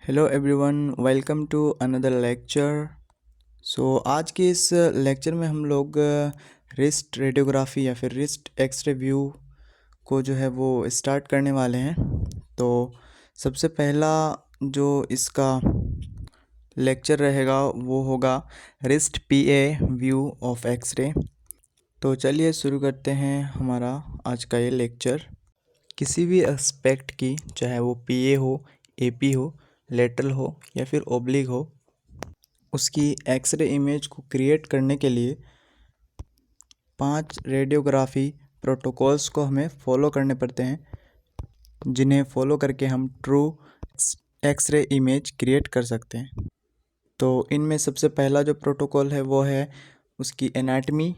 Hello everyone, welcome to another lecture. आज के इस लेक्चर में हम लोग रिस्ट रेडियोग्राफी या फिर रिस्ट एक्सरे व्यू को जो है वो स्टार्ट करने वाले हैं। तो सबसे पहला जो इसका लेक्चर रहेगा वो होगा wrist PA view of X-ray. तो चलिए शुरू करते हैं हमारा आज का ये लेक्चर। किसी भी एस्पेक्ट की, चाहे वो पीए हो, एपी हो, लेटरल हो या फिर ओब्लिक हो, उसकी एक्सरे इमेज को क्रिएट करने के लिए 5 रेडियोग्राफी प्रोटोकॉल्स को हमें फॉलो करने पड़ते हैं, जिन्हें फॉलो करके हम ट्रू एक्सरे इमेज क्रिएट कर सकते हैं। तो इनमें सबसे पहला जो प्रोटोकॉल है वो है उसकी एनाटमी,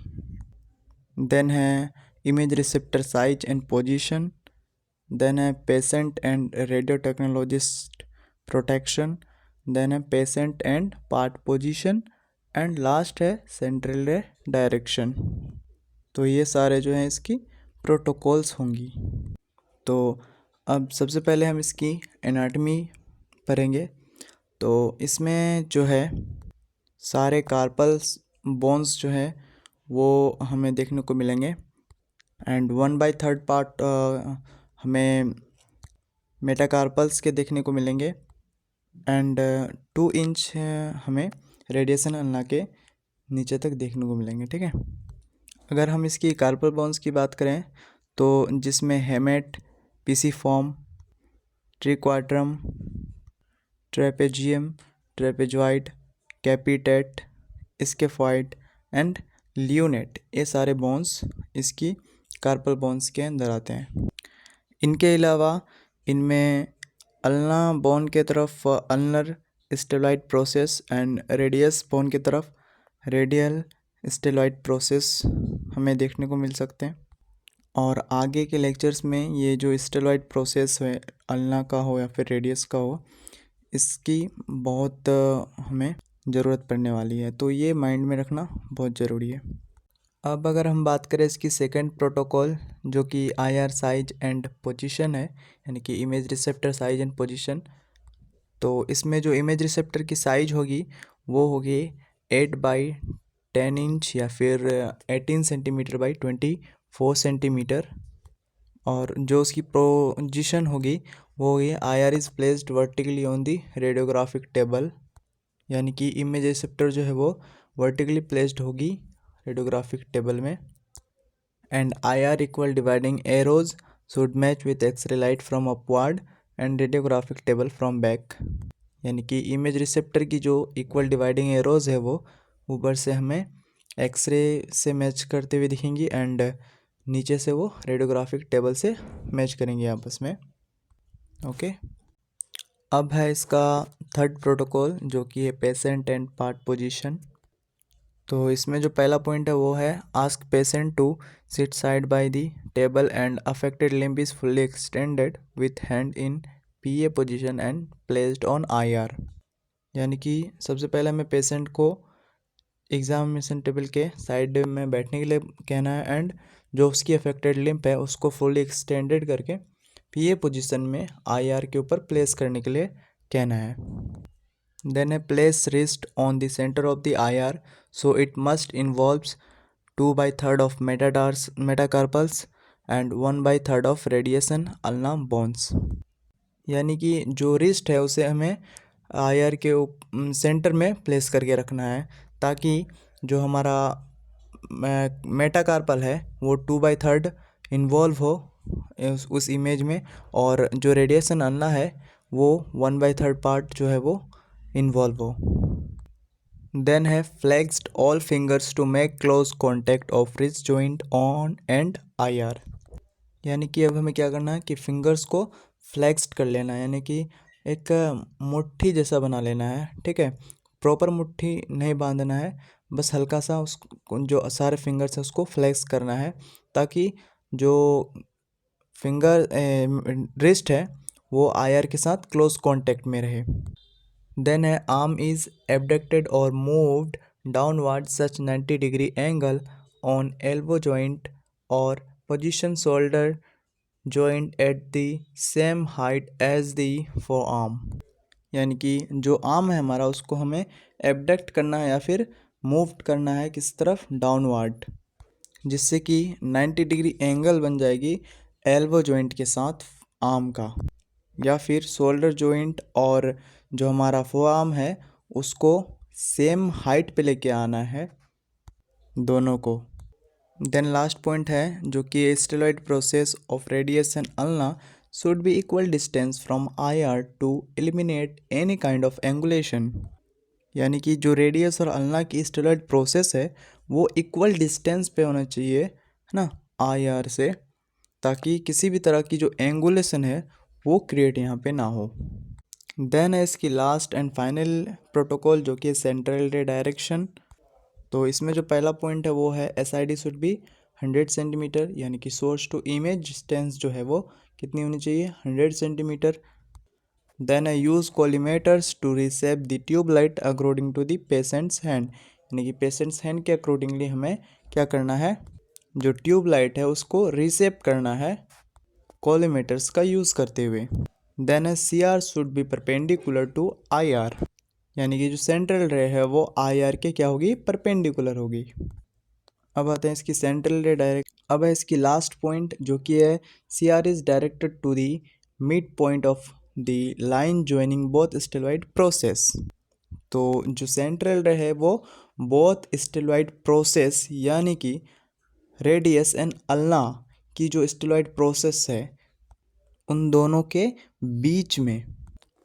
देन है image receptor size and position, then है patient and radio technologist protection, then है patient and part position, and last है सेंट्रल रे डायरेक्शन। तो ये सारे जो हैं इसकी प्रोटोकॉल्स होंगी। तो अब सबसे पहले हम इसकी एनाटमी पढ़ेंगे। तो इसमें जो है सारे कार्पल्स बोन्स जो है वो हमें देखने को मिलेंगे, एंड 1/3 पार्ट हमें मेटाकार्पल्स के देखने को मिलेंगे, एंड 2 इंच हमें रेडिएशन अल्ना के नीचे तक देखने को मिलेंगे। ठीक है, अगर हम इसकी कार्पल बोन्स की बात करें तो जिसमें hamate, pisiform, triquetrum, trapezium, trapezoid, capitate, scaphoid and lunate, ये सारे बोन्स इसकी कार्पल बोन्स के अंदर आते हैं। इनके अलावा इनमें अल्ना बोन के तरफ ulnar styloid process and radius bone की तरफ रेडियल स्टेलॉइड प्रोसेस हमें देखने को मिल सकते हैं। और आगे के लेक्चर्स में ये जो स्टेलॉइड प्रोसेस है, अल्ना का हो या फिर रेडियस का हो, इसकी बहुत हमें ज़रूरत पड़ने वाली है, तो ये माइंड में रखना बहुत ज़रूरी है। अब अगर हम बात करें इसकी सेकंड प्रोटोकॉल, जो कि आईआर साइज एंड पोजीशन है, यानी कि image receptor size and position, तो इसमें जो इमेज रिसेप्टर की साइज होगी वो होगी 8/10 इंच या फिर 18 सेंटीमीटर बाई 24 सेंटीमीटर। और जो उसकी पोजीशन होगी वो होगी IR is placed vertically on the radiographic table, यानी कि इमेज रिसेप्टर जो है वो वर्टिकली प्लेस्ड होगी रेडियोग्राफिक टेबल में, and IR equal dividing arrows should match with X-ray light from upward and radiographic table from back, यानी कि image receptor की जो इक्वल डिवाइडिंग एरोज है वो ऊपर से हमें एक्सरे से मैच करते हुए दिखेंगी, एंड नीचे से वो रेडियोग्राफिक टेबल से मैच करेंगे आपस में। ओके, अब है इसका थर्ड प्रोटोकॉल, जो कि है पेशेंट एंड पार्ट पोजीशन। तो इसमें जो पहला पॉइंट है वो है ask patient to sit side by the table and affected limb is fully extended with hand in PA position and placed on IR, यानी कि सबसे पहले हमें पेशेंट को एग्जामिनेशन टेबल के साइड में बैठने के लिए कहना है, एंड जो उसकी अफेक्टेड लिम्ब है उसको फुल्ली एक्सटेंडेड करके पीए पोजीशन में आईआर के ऊपर प्लेस करने के लिए कहना है। Then a place rest on the center of the IR, so it must involves 2/3 of metacarpals and 1/3 of radiation ulna bones, यानी कि जो रिस्ट है उसे हमें आईआर के सेंटर में प्लेस करके रखना है, ताकि जो हमारा मेटाकार्पल है वो 2/3 इन्वॉल्व हो उस इमेज में, और जो रेडिएशन अल्ना है वो 1/3 पार्ट जो है वो इन्वॉल्व हो। देन है flexed all fingers to make close contact of wrist joint on and IR, यानी कि अब हमें क्या करना है कि फिंगर्स को फ्लेक्स्ड कर लेना है, यानी कि एक मुट्ठी जैसा बना लेना है। ठीक है, प्रॉपर मुट्ठी नहीं बांधना है, बस हल्का सा उस जो सारे फिंगर्स है उसको फ्लेक्स करना है, ताकि जो फिंगर रिस्ट है वो आईआर के साथ क्लोज कांटेक्ट में रहे। देन है आर्म इज एबडक्टेड और moved downward such 90 degree angle on elbow joint और position shoulder joint at the same height as the forearm, यानी कि जो आर्म है हमारा उसको हमें एबडक्ट करना है या फिर मूव करना है किस तरफ, डाउनवर्ड, जिससे कि 90 डिग्री एंगल बन जाएगी एल्बो जॉइंट के साथ आर्म का, या फिर शोल्डर जॉइंट और जो हमारा फो आर्म है उसको सेम हाइट पे लेके आना है दोनों को। देन लास्ट पॉइंट है जो कि styloid process of radius and ulna should be equal distance from IR to eliminate any kind of angulation. यानी कि जो रेडियस और अल्ना की स्टेरॉइड प्रोसेस है वो इक्वल डिस्टेंस पे होना चाहिए, है ना, IR से, ताकि किसी भी तरह की जो एंगुलेशन है वो क्रिएट यहाँ पे ना हो। देन है इसकी लास्ट एंड फाइनल प्रोटोकॉल जो कि सेंट्रल रे डायरेक्शन। तो इसमें जो पहला पॉइंट है वो है SID शुड बी 100 सेंटीमीटर, यानी कि सोर्स टू इमेज डिस्टेंस जो है वो कितनी होनी चाहिए, 100 centimetre. Then I use collimators to रिसेप the tube light according to the patient's hand, यानी कि पेशेंट्स हैंड के अकॉर्डिंगली हमें क्या करना है, जो ट्यूब लाइट है उसको रिसेप करना है कॉलीमेटर्स का यूज़ करते हुए। Then CR should be perpendicular to IR, यानी कि जो सेंट्रल रे है वो IR के क्या होगी, परपेंडिकुलर होगी। अब आते हैं इसकी सेंट्रल रे डायरेक्ट। अब है इसकी लास्ट पॉइंट जो कि है CR is directed to the mid point of the line joining both styloid process. तो जो सेंट्रल रे है वो बोथ स्टेरॉइड प्रोसेस यानी कि रेडियस एंड अल्ना की जो स्टेरॉइड प्रोसेस है उन दोनों के बीच में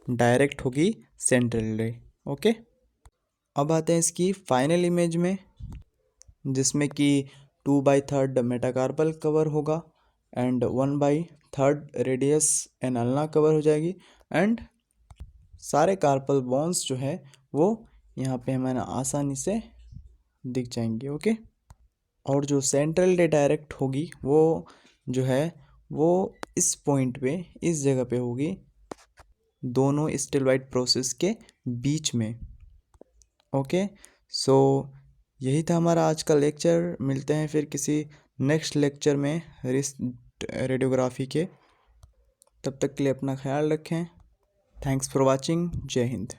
डायरेक्ट होगी सेंट्रल रे। ओके, अब आते हैं इसकी फाइनल इमेज में, जिसमें कि 2/3 मेटाकार्पल कवर होगा and 1/3 radius and ulna cover हो जाएगी, एंड सारे कार्पल बोन्स जो है वो यहाँ पे हमें आसानी से दिख जाएंगे। ओके, और जो सेंट्रल रे डायरेक्ट होगी वो जो है वो इस पॉइंट पे, इस जगह पे होगी दोनों स्टेरॉइड प्रोसेस के बीच में। ओके, सो यही था हमारा आज का लेक्चर। मिलते हैं फिर किसी नेक्स्ट लेक्चर में रेडियोग्राफी के। तब तक के लिए अपना ख्याल रखें। Thanks for watching. जय हिंद।